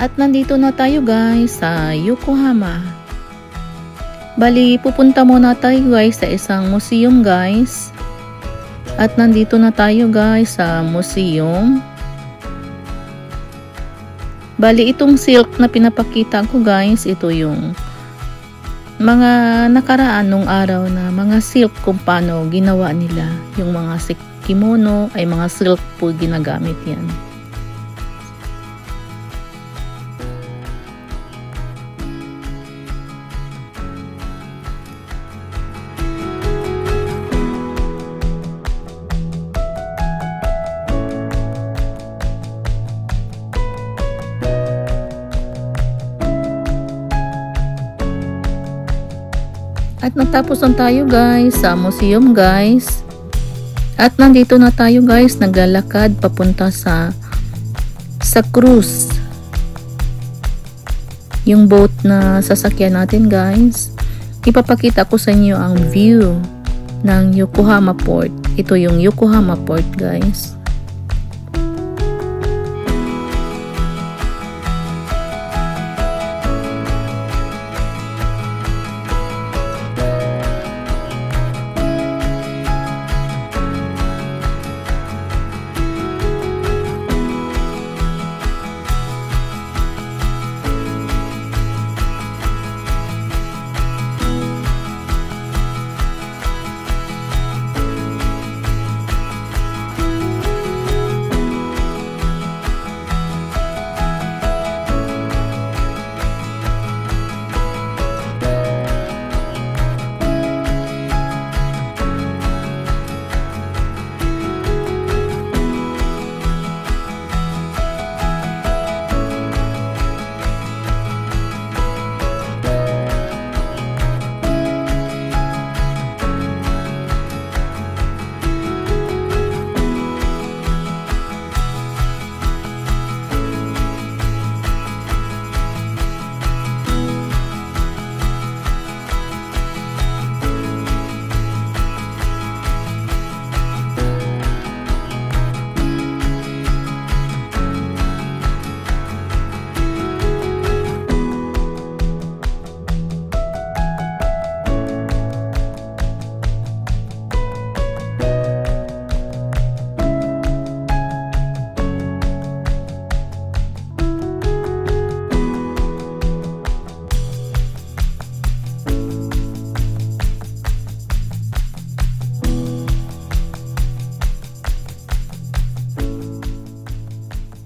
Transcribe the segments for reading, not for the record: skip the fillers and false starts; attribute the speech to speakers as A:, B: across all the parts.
A: At nandito na tayo guys sa Yokohama. Bali, pupunta muna tayo guys sa isang museum guys. At nandito na tayo guys sa museum. Bali, itong silk na pinapakita ko guys, ito yung mga nakaraan nung araw na mga silk kung paano ginawa nila. Yung mga kimono ay mga silk po ginagamit yan. At natapos na tayo guys sa museum guys. At nandito na tayo guys, naglalakad papunta sa cruise. Yung boat na sasakyan natin guys. Ipapakita ko sa inyo ang view ng Yokohama Port. Ito yung Yokohama Port guys.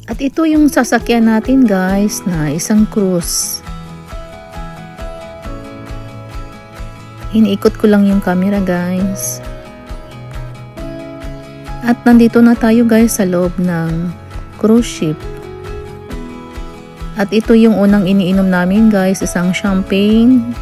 A: At ito yung sasakyan natin guys na isang cruise. Iniikot ko lang yung camera guys. At nandito na tayo guys sa loob ng cruise ship. At ito yung unang iniinom namin guys, isang champagne.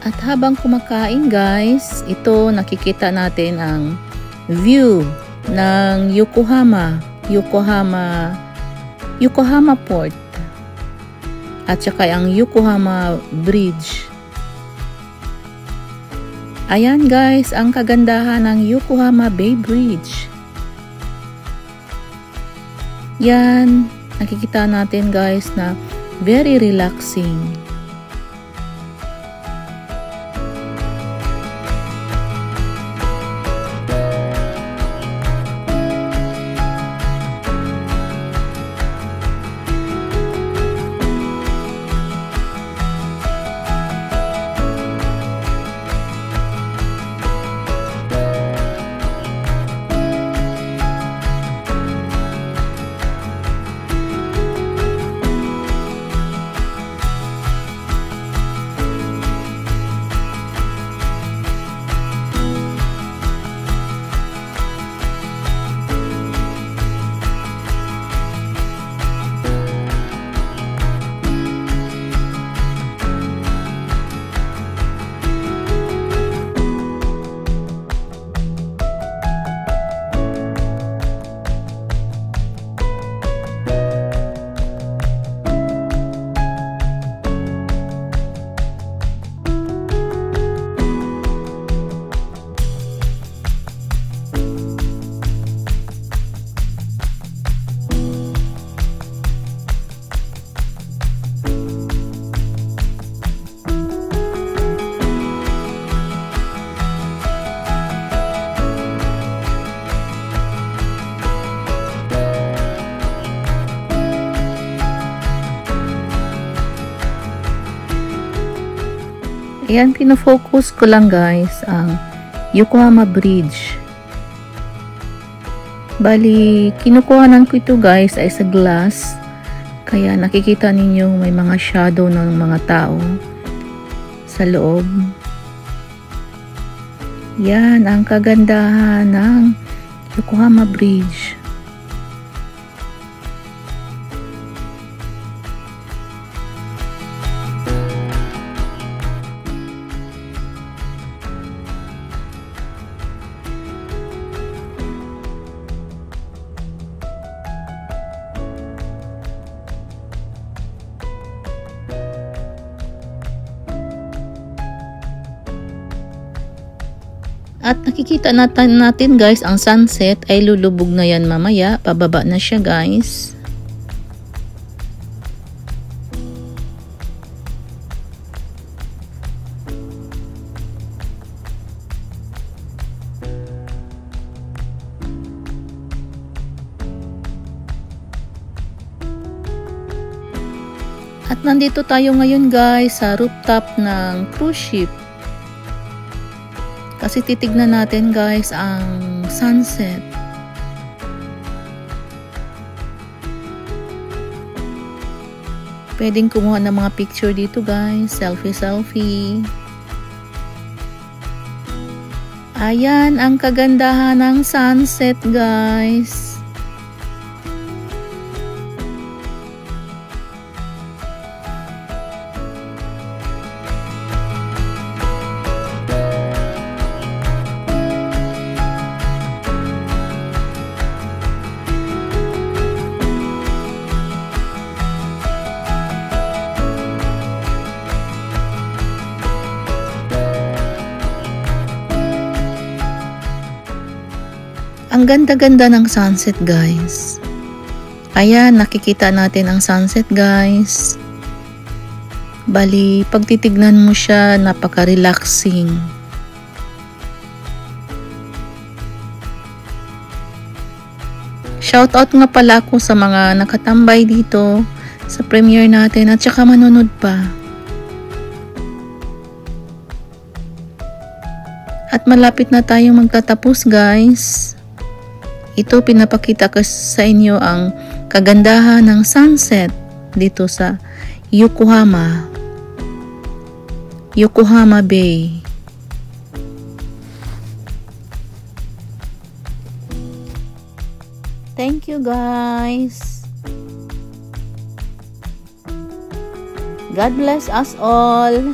A: At habang kumakain guys, ito nakikita natin ang view ng Yokohama Port at saka ang Yokohama Bridge. Ayan guys, ang kagandahan ng Yokohama Bay Bridge. Yan, nakikita natin guys na very relaxing. Ayan, pinofocus ko lang guys ang Yokohama Bridge. Bali, kinukuhanan ko ito guys ay sa glass. Kaya nakikita ninyo may mga shadow ng mga tao sa loob. Yan ang kagandahan ng Yokohama Bridge. At nakikita natin guys ang sunset ay lulubog na yan mamaya. Pababa na siya guys. At nandito tayo ngayon guys sa rooftop ng cruise ship. Kasi titignan natin guys ang sunset. Pwedeng kumuha ng mga picture dito guys. Selfie. Ayan ang kagandahan ng sunset guys. Ang ganda-ganda ng sunset guys. Ayan, nakikita natin ang sunset guys. Bali, pag titignan mo siya, napaka-relaxing. Shoutout nga pala ako sa mga nakatambay dito sa premiere natin at saka manonood pa. At malapit na tayong magtatapos guys. Ito pinapakita ko sa inyo ang kagandahan ng sunset dito sa Yokohama Bay. Thank you guys. God bless us all.